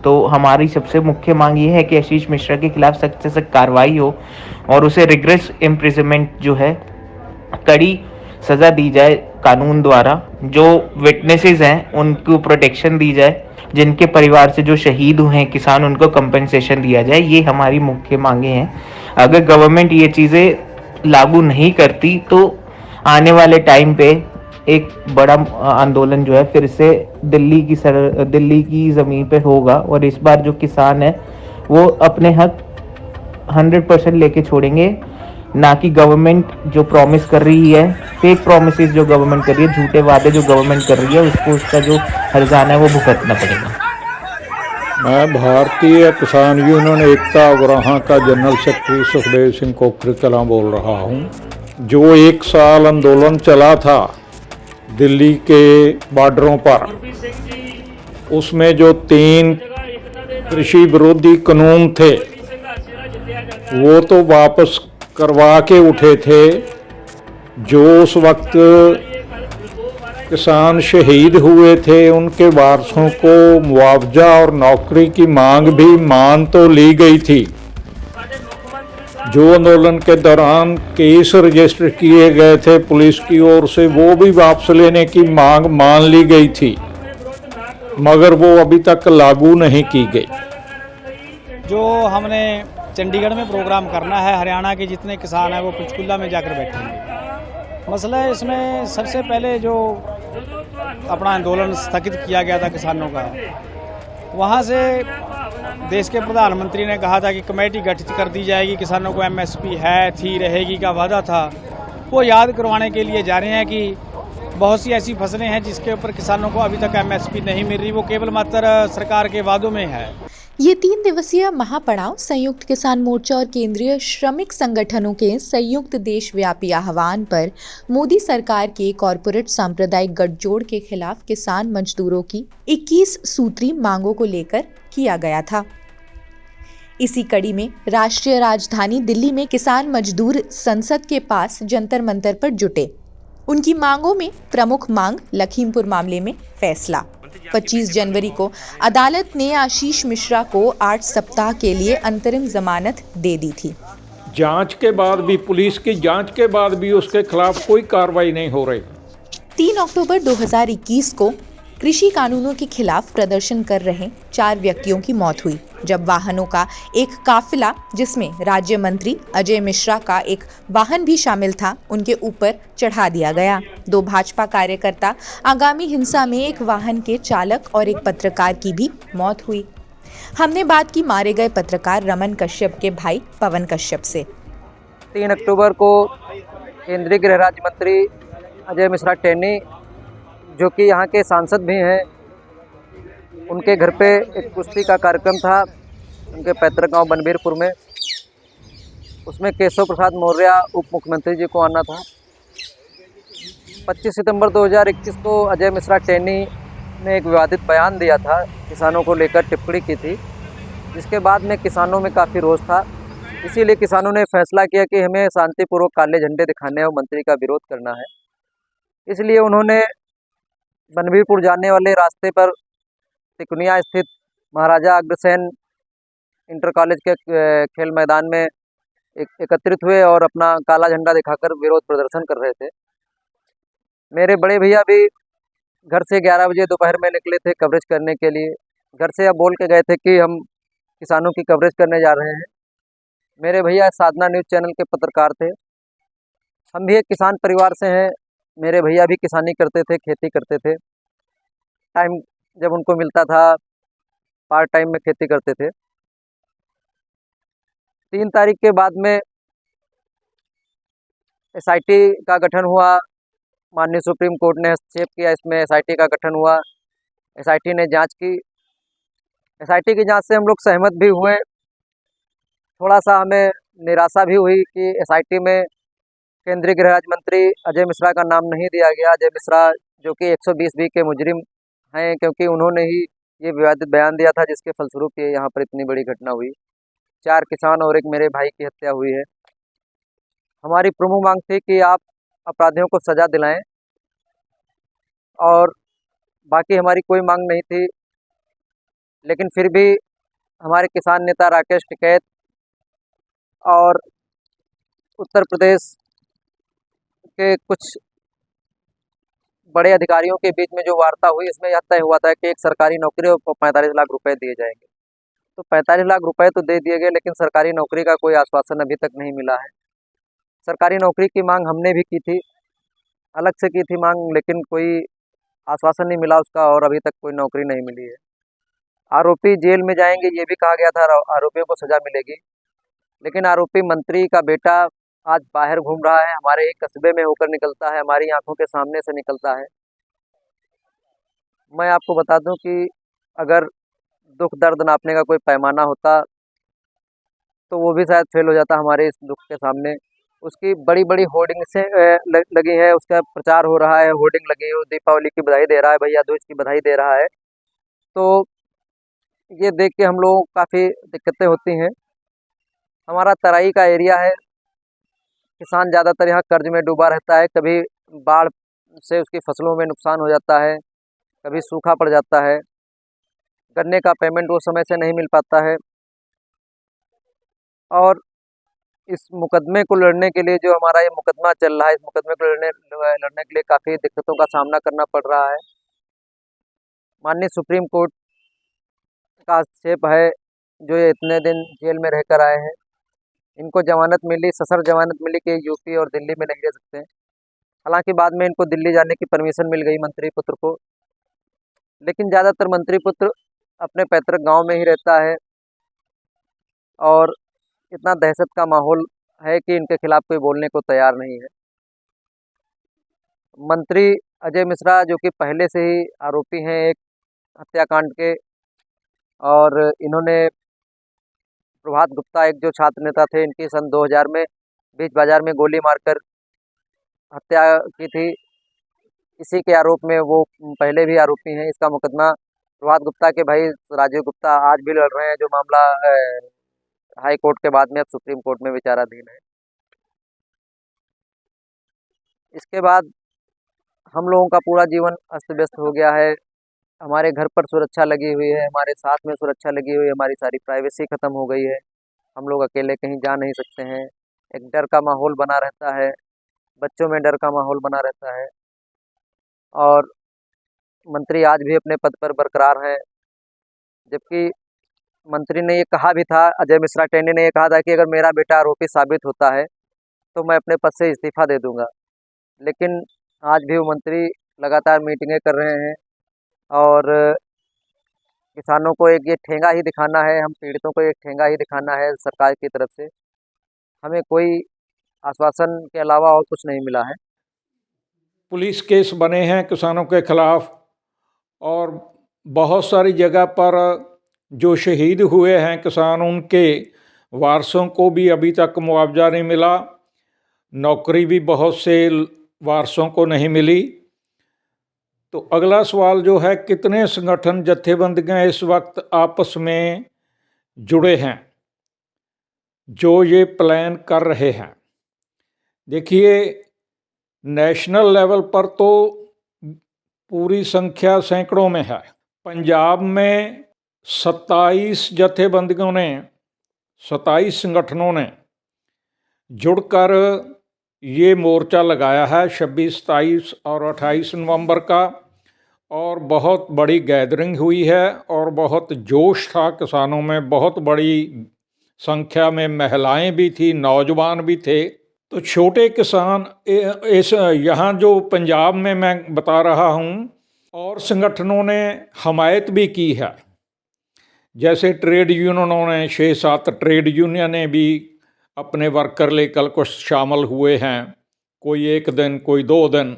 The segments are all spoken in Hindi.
तो हमारी सबसे मुख्य मांग ये है कि आशीष मिश्रा के खिलाफ सख्त से सख्त कार्रवाई हो और उसे रिग्रेस इम्प्रिजनमेंट जो है कड़ी सजा दी जाए कानून द्वारा। जो विटनेसेस हैं उनको प्रोटेक्शन दी जाए, जिनके परिवार से जो शहीद हुए हैं किसान उनको कंपनसेशन दिया जाए। ये हमारी मुख्य मांगे हैं। अगर गवर्नमेंट ये चीज़ें लागू नहीं करती तो आने वाले टाइम पे एक बड़ा आंदोलन जो है फिर से दिल्ली की ज़मीन पे होगा और इस बार जो किसान है वो अपने हक 100% लेके छोड़ेंगे, ना कि गवर्नमेंट जो प्रॉमिस कर रही है, फेक प्रॉमिसेस जो गवर्नमेंट कर रही है, झूठे वादे जो गवर्नमेंट कर रही है, उसको उसका जो हर्जाना है वो भुगतना पड़ेगा। मैं भारतीय किसान यूनियन एकता अगराहां का जनरल सेक्रेटरी सुखदेव सिंह कोकरी कलां बोल रहा हूं। जो 1 साल आंदोलन चला था दिल्ली के बॉर्डरों पर, उसमें जो 3 कृषि विरोधी कानून थे वो तो वापस करवा के उठे थे। जो उस वक्त किसान शहीद हुए थे उनके वारसों को मुआवजा और नौकरी की मांग भी मान तो ली गई थी। जो आंदोलन के दौरान केस रजिस्टर किए गए थे पुलिस की ओर से, वो भी वापस लेने की मांग मान ली गई थी, मगर वो अभी तक लागू नहीं की गई। जो हमने चंडीगढ़ में प्रोग्राम करना है, हरियाणा के जितने किसान हैं वो पंचकुला में जाकर बैठेंगे। मसला है इसमें सबसे पहले जो अपना आंदोलन स्थगित किया गया था किसानों का, वहाँ से देश के प्रधानमंत्री ने कहा था कि कमेटी गठित कर दी जाएगी, किसानों को एमएसपी है थी रहेगी का वादा था, वो याद करवाने के लिए जा रहे हैं कि बहुत सी ऐसी फसलें हैं जिसके ऊपर किसानों को अभी तक एमएसपी नहीं मिल रही, वो केवल मात्र सरकार के वादों में है। ये 3 दिवसीय महापड़ाव संयुक्त किसान मोर्चा और केंद्रीय श्रमिक संगठनों के संयुक्त देशव्यापी आह्वान पर मोदी सरकार के कॉरपोरेट सांप्रदायिक गठजोड़ के खिलाफ किसान मजदूरों की 21 सूत्री मांगों को लेकर किया गया था। इसी कड़ी में राष्ट्रीय राजधानी दिल्ली में किसान मजदूर संसद के पास जंतर मंतर पर जुटे। उनकी मांगों में प्रमुख मांग लखीमपुर मामले में फैसला। 25 जनवरी को अदालत ने आशीष मिश्रा को 8 सप्ताह के लिए अंतरिम जमानत दे दी थी। जांच के बाद भी, पुलिस की जांच के बाद भी उसके खिलाफ कोई कार्रवाई नहीं हो रही। 3 अक्टूबर 2021 को कृषि कानूनों के खिलाफ प्रदर्शन कर रहे 4 व्यक्तियों की मौत हुई, जब वाहनों का एक काफिला जिसमें राज्य मंत्री अजय मिश्रा का एक वाहन भी शामिल था, उनके ऊपर चढ़ा दिया गया। 2 भाजपा कार्यकर्ता आगामी हिंसा में एक वाहन के चालक और एक पत्रकार की भी मौत हुई। हमने बात की मारे गए पत्रकार रमन कश्यप के भाई पवन कश्यप से। 3 अक्टूबर को केंद्रीय गृह राज्य मंत्री अजय मिश्रा टेनी, जो कि यहाँ के सांसद भी हैं, उनके घर पे एक कुश्ती का कार्यक्रम था उनके पैतृक गांव बनबीरपुर में। उसमें केशव प्रसाद मौर्य उप मुख्यमंत्री जी को आना था। 25 सितंबर 2021 को अजय मिश्रा टेनी ने एक विवादित बयान दिया था, किसानों को लेकर टिप्पणी की थी, जिसके बाद में किसानों में काफ़ी रोष था। इसीलिए किसानों ने फैसला किया कि हमें शांतिपूर्वक काले झंडे दिखाने और मंत्री का विरोध करना है। इसलिए उन्होंने बनबीरपुर जाने वाले रास्ते पर तिकुनिया स्थित महाराजा अग्रसेन इंटर कॉलेज के खेल मैदान में एकत्रित हुए और अपना काला झंडा दिखाकर विरोध प्रदर्शन कर रहे थे। मेरे बड़े भैया भी घर से 11 बजे दोपहर में निकले थे कवरेज करने के लिए। घर से अब बोल के गए थे कि हम किसानों की कवरेज करने जा रहे हैं। मेरे भैया साधना न्यूज़ चैनल के पत्रकार थे। हम भी एक किसान परिवार से हैं। मेरे भैया भी किसानी करते थे, खेती करते थे। टाइम जब उनको मिलता था पार्ट टाइम में खेती करते थे। 3 तारीख के बाद में एसआईटी का गठन हुआ। माननीय सुप्रीम कोर्ट ने हस्तक्षेप किया, इसमें एसआईटी का गठन हुआ। एसआईटी ने जांच की। एसआईटी की जांच से हम लोग सहमत भी हुए। थोड़ा सा हमें निराशा भी हुई कि एसआईटी में केंद्रीय गृह राज्य मंत्री अजय मिश्रा का नाम नहीं दिया गया। अजय मिश्रा जो कि 120 बी के मुजरिम हैं, क्योंकि उन्होंने ही ये विवादित बयान दिया था, जिसके फलस्वरूप ये यहाँ पर इतनी बड़ी घटना हुई। 4 किसान और एक मेरे भाई की हत्या हुई है। हमारी प्रमुख मांग थी कि आप अपराधियों को सज़ा दिलाएं, और बाकी हमारी कोई मांग नहीं थी। लेकिन फिर भी हमारे किसान नेता राकेश टिकैत और उत्तर प्रदेश के कुछ बड़े अधिकारियों के बीच में जो वार्ता हुई, इसमें यह तय हुआ था कि एक सरकारी नौकरी और 45 लाख रुपए दिए जाएंगे। तो 45 लाख रुपए तो दे दिए गए, लेकिन सरकारी नौकरी का कोई आश्वासन अभी तक नहीं मिला है। सरकारी नौकरी की मांग हमने भी की थी, अलग से की थी मांग, लेकिन कोई आश्वासन नहीं मिला उसका, और अभी तक कोई नौकरी नहीं मिली है। आरोपी जेल में जाएंगे ये भी कहा गया था, आरोपियों को सजा मिलेगी, लेकिन आरोपी मंत्री का बेटा आज बाहर घूम रहा है, हमारे एक कस्बे में होकर निकलता है, हमारी आंखों के सामने से निकलता है। मैं आपको बता दूं कि अगर दुख दर्द नापने का कोई पैमाना होता तो वो भी शायद फेल हो जाता हमारे इस दुख के सामने। उसकी बड़ी बड़ी होर्डिंग से लगी है, उसका प्रचार हो रहा है, होर्डिंग लगी है, दीपावली की बधाई दे रहा है, भैया दूज की बधाई दे रहा है। तो ये देख के हम लोगों को काफ़ी दिक्कतें होती हैं। हमारा तराई का एरिया है, किसान ज़्यादातर यहाँ कर्ज में डूबा रहता है, कभी बाढ़ से उसकी फसलों में नुकसान हो जाता है, कभी सूखा पड़ जाता है, गन्ने का पेमेंट वो समय से नहीं मिल पाता है। और इस मुकदमे को लड़ने के लिए, जो हमारा ये मुकदमा चल रहा है, इस मुकदमे को लड़ने के लिए काफ़ी दिक्कतों का सामना करना पड़ रहा है। माननीय सुप्रीम कोर्ट का हस्तक्षेप है, जो ये इतने दिन जेल में रहकर आए हैं, इनको जमानत मिली, सशर्त जमानत मिली कि यूपी और दिल्ली में नहीं रह सकते हैं। हालांकि बाद में इनको दिल्ली जाने की परमिशन मिल गई मंत्री पुत्र को, लेकिन ज़्यादातर मंत्री पुत्र अपने पैतृक गांव में ही रहता है, और इतना दहशत का माहौल है कि इनके खिलाफ कोई बोलने को तैयार नहीं है। मंत्री अजय मिश्रा, जो कि पहले से ही आरोपी हैं एक हत्याकांड के, और इन्होंने प्रभात गुप्ता, एक जो छात्र नेता थे, इनकी सन 2000 में बीच बाजार में गोली मारकर हत्या की थी। इसी के आरोप में वो पहले भी आरोपी हैं। इसका मुकदमा प्रभात गुप्ता के भाई राजीव गुप्ता आज भी लड़ रहे हैं, जो मामला हाई कोर्ट के बाद में अब सुप्रीम कोर्ट में विचाराधीन है। इसके बाद हम लोगों का पूरा जीवन अस्त व्यस्त हो गया है। हमारे घर पर सुरक्षा लगी हुई है, हमारे साथ में सुरक्षा लगी हुई है, हमारी सारी प्राइवेसी ख़त्म हो गई है। हम लोग अकेले कहीं जा नहीं सकते हैं, एक डर का माहौल बना रहता है, बच्चों में डर का माहौल बना रहता है। और मंत्री आज भी अपने पद पर बरकरार हैं, जबकि मंत्री ने ये कहा भी था, अजय मिश्रा टेनी ने ये कहा था कि अगर मेरा बेटा आरोपी साबित होता है तो मैं अपने पद से इस्तीफा दे दूंगा। लेकिन आज भी वो मंत्री लगातार मीटिंगें कर रहे हैं, और किसानों को एक ये ठेंगा ही दिखाना है, हम पीड़ितों को एक ठेंगा ही दिखाना है सरकार की तरफ से। हमें कोई आश्वासन के अलावा और कुछ नहीं मिला है। पुलिस केस बने हैं किसानों के खिलाफ, और बहुत सारी जगह पर जो शहीद हुए हैं किसान, उनके वारसों को भी अभी तक मुआवजा नहीं मिला। नौकरी भी बहुत से वारसों को नहीं मिली। तो अगला सवाल जो है, कितने संगठन जत्थेबंदियां इस वक्त आपस में जुड़े हैं जो ये प्लान कर रहे हैं? देखिए, नेशनल लेवल पर तो पूरी संख्या सैकड़ों में है। पंजाब में 27 जत्थेबंदियों ने, 27 संगठनों ने जुड़कर ये मोर्चा लगाया है 26, 27 और 28 नवंबर का, और बहुत बड़ी गैदरिंग हुई है और बहुत जोश था किसानों में। बहुत बड़ी संख्या में महिलाएं भी थी, नौजवान भी थे। तो छोटे किसान इस यहाँ जो पंजाब में मैं बता रहा हूँ, और संगठनों ने हमायत भी की है। जैसे ट्रेड यूनियनों ने, 6-7 ट्रेड यूनियनें भी अपने वर्कर लेकर कुछ शामिल हुए हैं, कोई 1 दिन, कोई 2 दिन।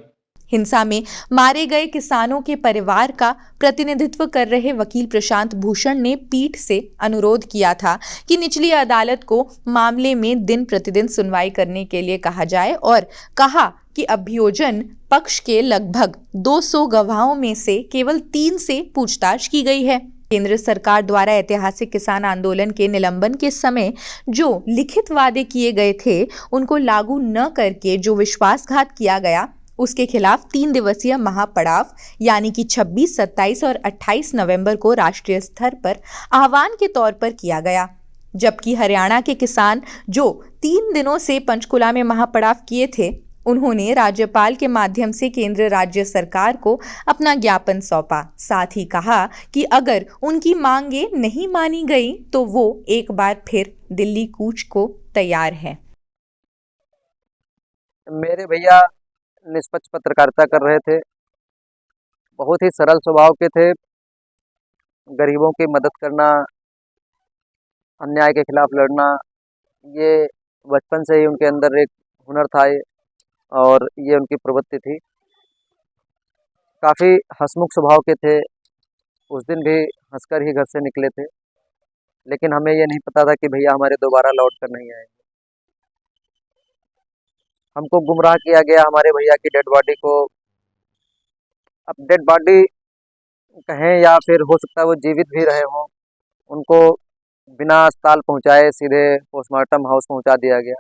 हिंसा में मारे गए किसानों के परिवार का प्रतिनिधित्व कर रहे वकील प्रशांत भूषण ने पीठ से अनुरोध किया था कि निचली अदालत को मामले में दिन प्रतिदिन सुनवाई करने के लिए कहा जाए, और कहा कि अभियोजन पक्ष के लगभग 200 गवाहों में से केवल 3 से पूछताछ की गई है। केंद्र सरकार द्वारा ऐतिहासिक किसान आंदोलन के निलंबन के समय जो लिखित वादे किए गए थे, उनको लागू न करके जो विश्वासघात किया गया, उसके खिलाफ 3 दिवसीय महापड़ाव यानी कि 26, 27 और 28 नवंबर को राष्ट्रीय स्तर पर आह्वान के तौर पर किया गया। जबकि हरियाणा के किसान जो 3 दिनों से पंचकुला में महापड़ाव किए थे, उन्होंने राज्यपाल के माध्यम से केंद्र राज्य सरकार को अपना ज्ञापन सौंपा। साथ ही कहा कि अगर उनकी मांगें नहीं मानी गई तो वो एक बार फिर दिल्ली कूच को तैयार है। मेरे भैया निष्पक्ष पत्रकारिता कर रहे थे, बहुत ही सरल स्वभाव के थे। गरीबों की मदद करना, अन्याय के खिलाफ लड़ना, ये बचपन से ही उनके अंदर एक हुनर था और ये उनकी प्रवृत्ति थी। काफ़ी हंसमुख स्वभाव के थे। उस दिन भी हंसकर ही घर से निकले थे, लेकिन हमें ये नहीं पता था कि भैया हमारे दोबारा लौट कर नहीं आएंगे। हमको गुमराह किया गया हमारे भैया की डेड बॉडी को। अब डेड बॉडी कहें या फिर हो सकता है वो जीवित भी रहे हों, उनको बिना अस्पताल पहुंचाए सीधे पोस्टमार्टम हाउस पहुंचा दिया गया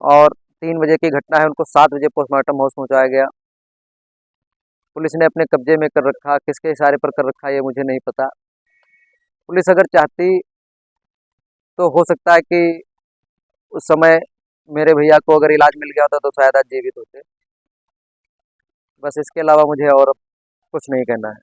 और 3 बजे की घटना है, उनको 7 बजे पोस्टमार्टम हाउस पहुंचाया गया। पुलिस ने अपने कब्जे में कर रखा, किसके इशारे पर कर रखा ये मुझे नहीं पता। पुलिस अगर चाहती तो हो सकता है कि उस समय मेरे भैया को अगर इलाज मिल गया होता तो शायद आज जीवित होते। बस इसके अलावा मुझे और कुछ नहीं कहना है।